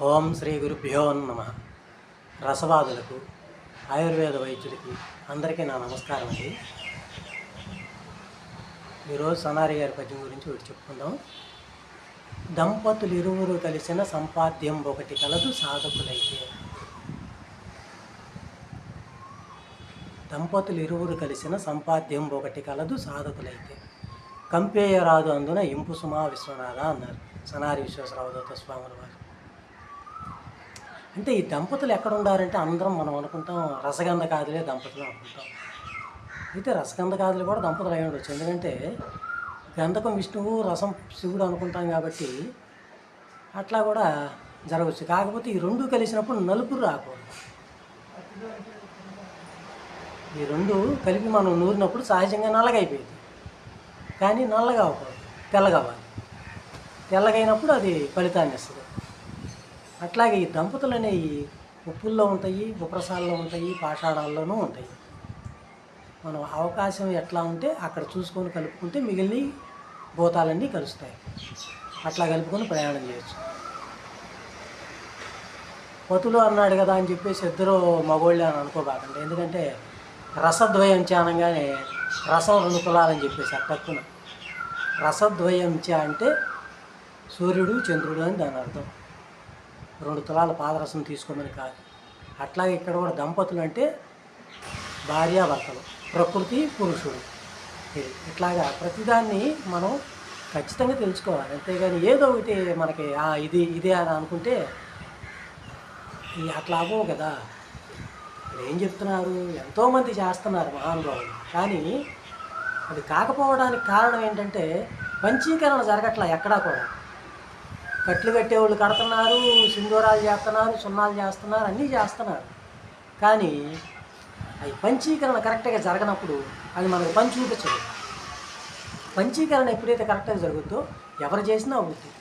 ఓం శ్రీ గురుభ్యో నమ. రసవాదులకు, ఆయుర్వేద వైద్యులకి అందరికీ నా నమస్కారం అండి. ఈరోజు సనారి గారి పద్యం గురించి ఒకటి చెప్పుకుందాం. దంపతులు ఇరువురు కలిసిన సంపాద్యం ఒకటి కలదు సాధకులైతే. దంపతులు ఇరువురు కలిసిన సంపాద్యం ఒకటి కలదు సాధకులైతే. కంపేయరాదు అందున ఇంపు సుమా విశ్వనాథ అన్నారు సనారి విశ్వేశ్వరరావు దత్త స్వాముల వారు. అంటే ఈ దంపతులు ఎక్కడ ఉండారంటే అందరం మనం అనుకుంటాం రసగంధ కాదులే దంపతులు అనుకుంటాం. అయితే రసగంధ కాదులు కూడా దంపతులు అయి ఉండొచ్చు. ఎందుకంటే గంధకం విష్ణువు, రసం శివుడు అనుకుంటాం కాబట్టి అట్లా కూడా జరగవచ్చు. కాకపోతే ఈ రెండు కలిసినప్పుడు నలుపురు రాకూడదు. ఈ రెండు కలిపి మనం నూరినప్పుడు సహజంగా నల్లగా అయిపోయింది. కానీ నల్లగా అవ్వకూడదు, తెల్లగా అవ్వాలి. తెల్లగైనప్పుడు అది ఫలితాన్ని ఇస్తుంది. అట్లాగే ఈ దంపతులు అనేవి ఉప్పుల్లో ఉంటాయి, ఉప్రసాల్లో ఉంటాయి, పాషాణాల్లోనూ ఉంటాయి. మనం అవకాశం ఎట్లా ఉంటే అక్కడ చూసుకొని కలుపుకుంటే మిగిలిన భూతాలన్నీ కలుస్తాయి. అట్లా కలుపుకొని ప్రయాణం చేయొచ్చు. పతులు అన్నాడు కదా అని చెప్పేసి ఇద్దరు మగోళ్ళే అని అనుకోబాకండి. ఎందుకంటే రసద్వయం అనగానే రసం రెండు కులాలని చెప్పేసి తక్కువ. రసద్వయం అంటే సూర్యుడు చంద్రుడు అని దాని అర్థం. రెండు తులాల పాదరసం తీసుకోమని కాదు. అట్లాగే ఇక్కడ కూడా దంపతులు అంటే భార్యాభర్తలు, ప్రకృతి పురుషుడు. ఇట్లాగా ప్రతిదాన్ని మనం ఖచ్చితంగా తెలుసుకోవాలి. అంతేగాని ఏదో ఒకటి మనకి ఇదే అని అనుకుంటే అట్లా అవ్వవు కదా. ఇప్పుడు ఏం చెప్తున్నారు, ఎంతోమంది చేస్తున్నారు మహానుభావులు. కానీ అది కాకపోవడానికి కారణం ఏంటంటే పంచీకరణ జరగట్లా. ఎక్కడా కూడా కట్లు కట్టేవాళ్ళు కడుతున్నారు, సింధూరాలు చేస్తున్నారు, సున్నాలు చేస్తున్నారు, అన్నీ చేస్తున్నారు. కానీ అవి పంచీకరణ కరెక్ట్గా జరగనప్పుడు అది మనకు పని చూపించదు. పంచీకరణ ఎప్పుడైతే కరెక్ట్గా జరుగుతుందో ఎవరు చేసినా అవుతుంది.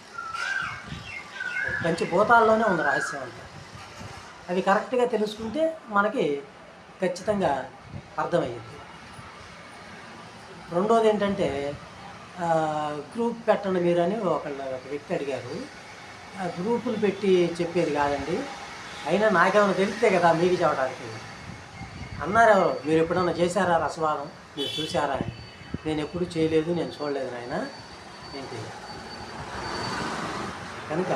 పంచభూతాల్లోనే ఉంది రహస్యం అంతా. అవి కరెక్ట్గా తెలుసుకుంటే మనకి ఖచ్చితంగా అర్థమయ్యింది. రెండోది ఏంటంటే గ్రూప్ పెట్టండి మీరు అని ఒక వ్యక్తి అడిగారు. గ్రూపులు పెట్టి చెప్పేది కాదండి, అయినా నాకేమైనా తెలిస్తే కదా మీకు చెప్పడానికి అన్నారు. ఎవరు మీరు ఎప్పుడన్నా చేశారా రసవాదం, మీరు చూసారా అని. నేను ఎప్పుడు చేయలేదు, నేను చూడలేదు నాయన ఏంటి. కనుక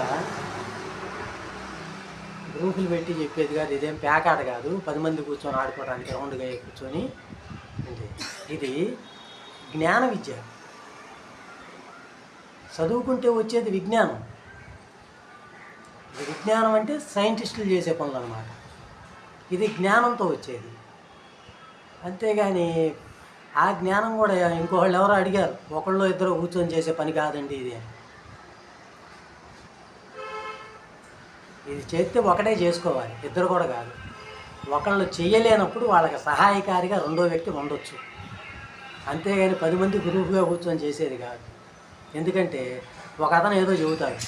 గ్రూపులు పెట్టి చెప్పేది కాదు, ఇదేం ప్యాకాట కాదు. 10 మంది కూర్చొని ఆడుకోవడానికి రౌండ్గా కూర్చొని ఇది జ్ఞాన విద్య. చదువుకుంటే వచ్చేది విజ్ఞానం. విజ్ఞానం అంటే సైంటిస్టులు చేసే పనులు అన్నమాట. ఇది జ్ఞానంతో వచ్చేది. అంతేగాని ఆ జ్ఞానం కూడా ఇంకోళ్ళు ఎవరో అడిగారు, ఒకళ్ళు ఇద్దరు కూర్చొని చేసే పని కాదండి ఇది. ఇది చేస్తే ఒకటే చేసుకోవాలి, ఇద్దరు కూడా కాదు. ఒకళ్ళు చేయలేనప్పుడు వాళ్ళకి సహాయకారిగా రెండో వ్యక్తి ఉండొచ్చు. అంతేగాని 10 మంది గ్రూపుగా కూర్చొని చేసేది కాదు. ఎందుకంటే ఒక అతను ఏదో చెబుతాడు,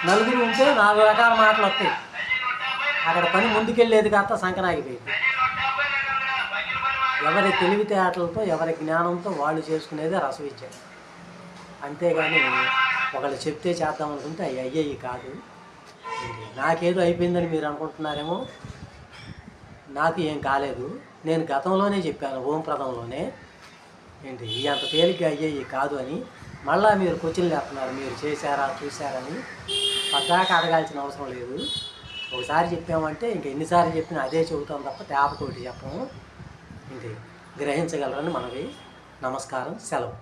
నలుగురు ఉంటే 4 రకాల మాటలు వస్తాయి. అక్కడ పని ముందుకెళ్ళేది కాస్త సంకనాగిపోయింది. ఎవరి తెలివితేటలతో, ఎవరి జ్ఞానంతో వాళ్ళు చేసుకునేది రసవిద్య. అంతేగాని ఒకళ్ళు చెప్తే చేద్దాం అనుకుంటే అవి అయ్యేవి కాదు. నాకేదో అయిపోయిందని మీరు అనుకుంటున్నారేమో. నాకు ఏం కాలేదు. నేను గతంలోనే చెప్పాను, ఓంప్రదంలోనే ఏంటి అంత తేలిగ్గా అయ్యేవి కాదు అని. మళ్ళీ మీరు క్వశ్చన్లు వేస్తున్నారు, మీరు చేశారా చూశారని. పద్దాకా అడగాల్సిన అవసరం లేదు. ఒకసారి చెప్పామంటే ఇంక ఎన్నిసార్లు చెప్పినా అదే చెబుతాం తప్ప తేపతోటి చెప్పము. ఏంటి గ్రహించగలరని మనవి. నమస్కారం, సెలవు.